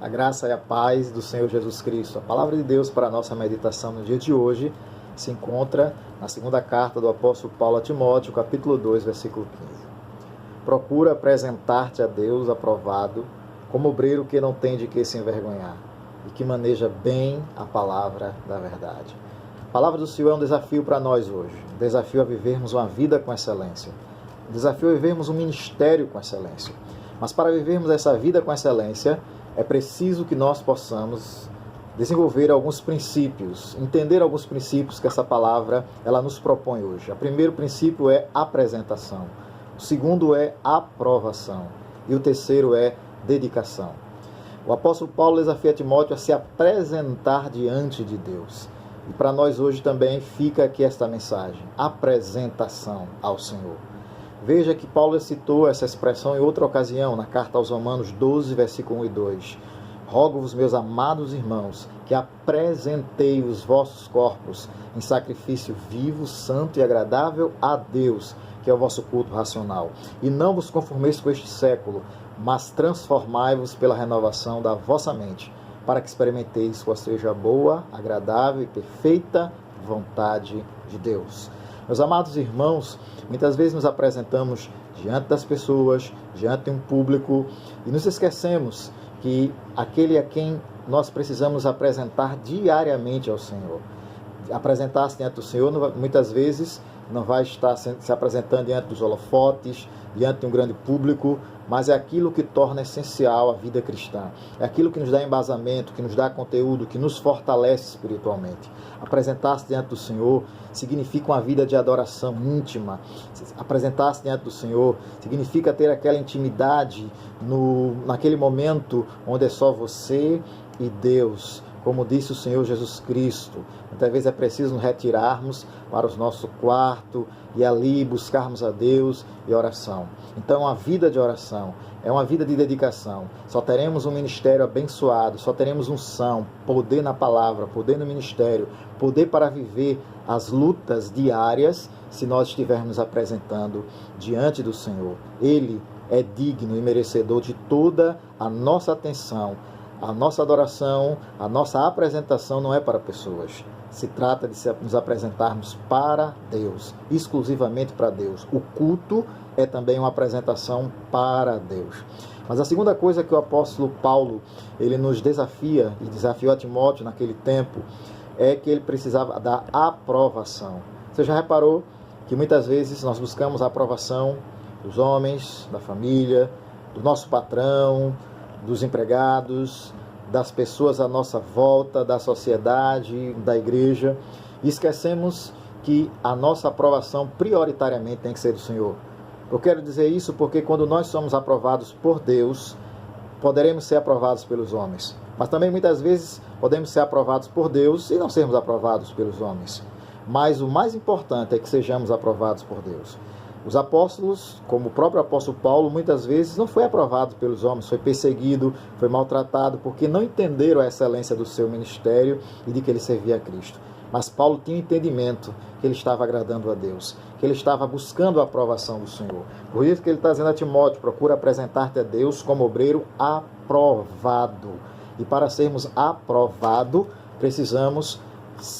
A graça e a paz do Senhor Jesus Cristo. A palavra de Deus para a nossa meditação no dia de hoje se encontra na segunda carta do apóstolo Paulo a Timóteo, capítulo 2, versículo 15. Procura apresentar-te a Deus aprovado, como obreiro que não tem de que se envergonhar e que maneja bem a palavra da verdade. A palavra do Senhor é um desafio para nós hoje, um desafio a vivermos uma vida com excelência, um desafio a vivermos um ministério com excelência. Mas para vivermos essa vida com excelência, é preciso que nós possamos desenvolver alguns princípios, entender alguns princípios que essa palavra ela nos propõe hoje. O primeiro princípio é apresentação, o segundo é aprovação e o terceiro é dedicação. O apóstolo Paulo desafia Timóteo a se apresentar diante de Deus. E para nós hoje também fica aqui esta mensagem, apresentação ao Senhor. Veja que Paulo citou essa expressão em outra ocasião, na carta aos Romanos 12, versículo 1 e 2. Rogo-vos, meus amados irmãos, que apresentei os vossos corpos em sacrifício vivo, santo e agradável a Deus, que é o vosso culto racional. E não vos conformeis com este século, mas transformai-vos pela renovação da vossa mente, para que experimenteis qual seja a boa, agradável e perfeita vontade de Deus. Meus amados irmãos, muitas vezes nos apresentamos diante das pessoas, diante de um público, e nos esquecemos que aquele a quem nós precisamos apresentar diariamente ao Senhor. Apresentar-se diante do Senhor, muitas vezes, não vai estar se apresentando diante dos holofotes, diante de um grande público, mas é aquilo que torna essencial a vida cristã. É aquilo que nos dá embasamento, que nos dá conteúdo, que nos fortalece espiritualmente. Apresentar-se diante do Senhor significa uma vida de adoração íntima. Apresentar-se diante do Senhor significa ter aquela intimidade naquele momento onde é só você e Deus. Como disse o Senhor Jesus Cristo, muitas vezes é preciso nos retirarmos para o nosso quarto e ali buscarmos a Deus e oração. Então, a vida de oração é uma vida de dedicação. Só teremos um ministério abençoado, só teremos unção, poder na palavra, poder no ministério, poder para viver as lutas diárias, se nós estivermos apresentando diante do Senhor. Ele é digno e merecedor de toda a nossa atenção. A nossa adoração, a nossa apresentação não é para pessoas. Se trata de nos apresentarmos para Deus, exclusivamente para Deus. O culto é também uma apresentação para Deus. Mas a segunda coisa que o apóstolo Paulo ele nos desafia, e desafiou a Timóteo naquele tempo, é que ele precisava da aprovação. Você já reparou que muitas vezes nós buscamos a aprovação dos homens, da família, do nosso patrão, dos empregados, das pessoas à nossa volta, da sociedade, da igreja, e esquecemos que a nossa aprovação prioritariamente tem que ser do Senhor. Eu quero dizer isso porque quando nós somos aprovados por Deus, poderemos ser aprovados pelos homens, mas também muitas vezes podemos ser aprovados por Deus e não sermos aprovados pelos homens. Mas o mais importante é que sejamos aprovados por Deus. Os apóstolos, como o próprio apóstolo Paulo, muitas vezes não foi aprovado pelos homens, foi perseguido, foi maltratado, porque não entenderam a excelência do seu ministério e de que ele servia a Cristo. Mas Paulo tinha entendimento que ele estava agradando a Deus, que ele estava buscando a aprovação do Senhor. Por isso que ele está dizendo a Timóteo, procura apresentar-te a Deus como obreiro aprovado. E para sermos aprovados, precisamos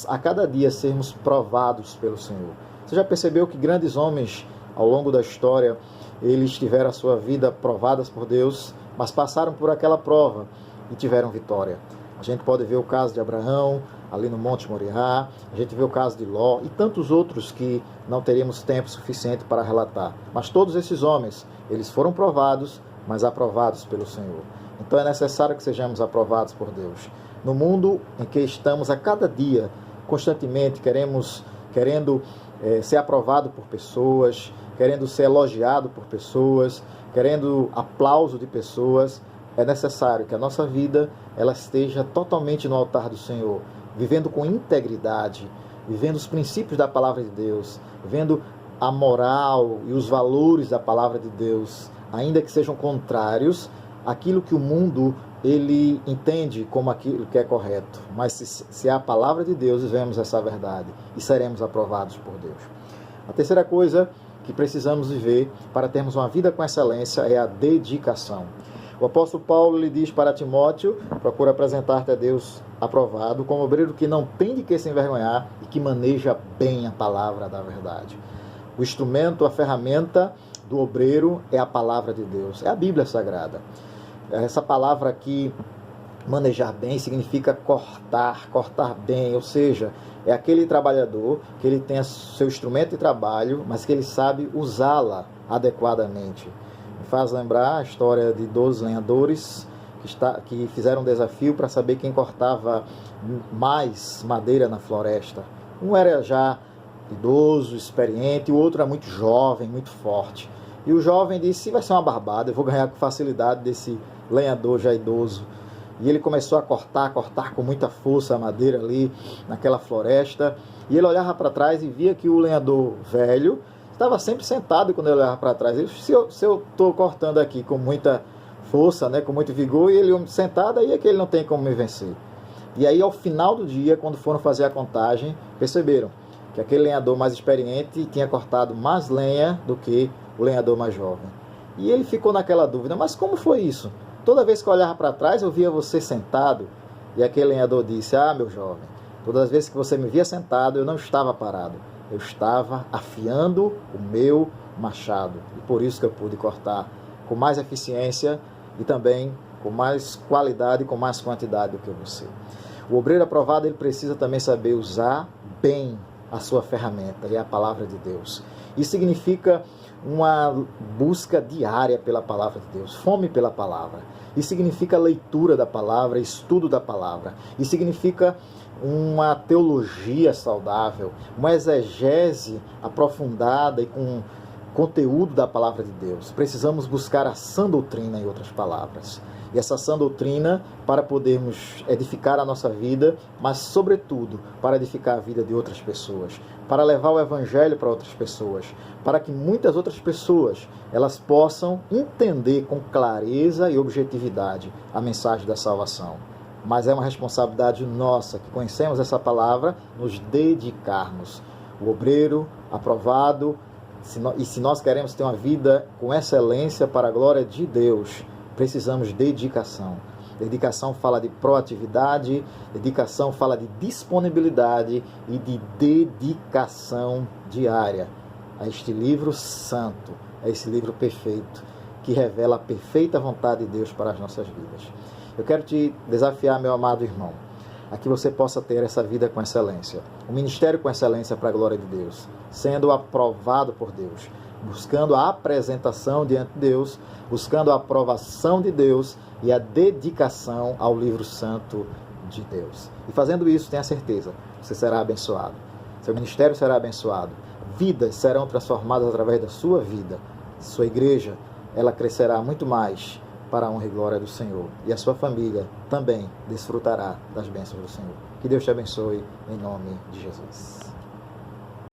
a cada dia sermos provados pelo Senhor. Você já percebeu que grandes homens ao longo da história, eles tiveram a sua vida provadas por Deus, mas passaram por aquela prova e tiveram vitória. A gente pode ver o caso de Abraão, ali no Monte Moriá, a gente vê o caso de Ló e tantos outros que não teríamos tempo suficiente para relatar. Mas todos esses homens, eles foram provados, mas aprovados pelo Senhor. Então é necessário que sejamos aprovados por Deus. No mundo em que estamos a cada dia, constantemente querendo ser aprovado por pessoas, querendo ser elogiado por pessoas, querendo aplauso de pessoas, é necessário que a nossa vida ela esteja totalmente no altar do Senhor, vivendo com integridade, vivendo os princípios da palavra de Deus, vivendo a moral e os valores da palavra de Deus, ainda que sejam contrários àquilo que o mundo ele entende como aquilo que é correto. Mas se é a palavra de Deus, vivemos essa verdade e seremos aprovados por Deus. A terceira coisa que precisamos viver para termos uma vida com excelência é a dedicação. O O apóstolo Paulo lhe diz para Timóteo: procura apresentar-te a Deus aprovado, como obreiro que não tem de que se envergonhar e que maneja bem a palavra da verdade. O instrumento, a ferramenta do obreiro é a palavra de Deus, é a Bíblia Sagrada. Essa palavra aqui, manejar bem, significa cortar bem, ou seja, é aquele trabalhador que ele tem seu instrumento de trabalho, mas que ele sabe usá-la adequadamente. Me faz lembrar a história de 12 lenhadores que fizeram um desafio para saber quem cortava mais madeira na floresta. Um era já idoso, experiente, o outro era muito jovem, muito forte. E o jovem disse: vai ser uma barbada, eu vou ganhar com facilidade desse lenhador já idoso. E ele começou a cortar com muita força a madeira ali naquela floresta. E ele olhava para trás e via que o lenhador velho estava sempre sentado quando ele olhava para trás. Ele, se eu estou cortando aqui com muita força, né, com muito vigor, e ele sentado, aí é que ele não tem como me vencer. E aí, ao final do dia, quando foram fazer a contagem, perceberam que aquele lenhador mais experiente tinha cortado mais lenha do que o lenhador mais jovem. E ele ficou naquela dúvida: mas como foi isso? Toda vez que eu olhava para trás, eu via você sentado. E aquele lenhador disse: ah, meu jovem, todas as vezes que você me via sentado, eu não estava parado. Eu estava afiando o meu machado. E por isso que eu pude cortar com mais eficiência e também com mais qualidade e com mais quantidade do que você. O obreiro aprovado, ele precisa também saber usar bem a sua ferramenta, e é a palavra de Deus. Isso significa uma busca diária pela palavra de Deus, fome pela palavra. Isso significa leitura da palavra, estudo da palavra. Isso significa uma teologia saudável, uma exegese aprofundada e com conteúdo da palavra de Deus. Precisamos buscar a sã doutrina, em outras palavras. E essa sã doutrina para podermos edificar a nossa vida, mas sobretudo para edificar a vida de outras pessoas, para levar o evangelho para outras pessoas, para que muitas outras pessoas elas possam entender com clareza e objetividade a mensagem da salvação. Mas é uma responsabilidade nossa, que conhecemos essa palavra, nos dedicarmos. O obreiro aprovado, se nós queremos ter uma vida com excelência para a glória de Deus, precisamos de dedicação. Dedicação fala de proatividade, dedicação fala de disponibilidade e de dedicação diária a este livro santo, a esse livro perfeito, que revela a perfeita vontade de Deus para as nossas vidas. Eu quero te desafiar, meu amado irmão, a que você possa ter essa vida com excelência, um ministério com excelência para a glória de Deus, sendo aprovado por Deus, buscando a apresentação diante de Deus, buscando a aprovação de Deus e a dedicação ao livro santo de Deus. E fazendo isso, tenha certeza, você será abençoado. Seu ministério será abençoado. Vidas serão transformadas através da sua vida. Sua igreja, ela crescerá muito mais para a honra e glória do Senhor. E a sua família também desfrutará das bênçãos do Senhor. Que Deus te abençoe em nome de Jesus.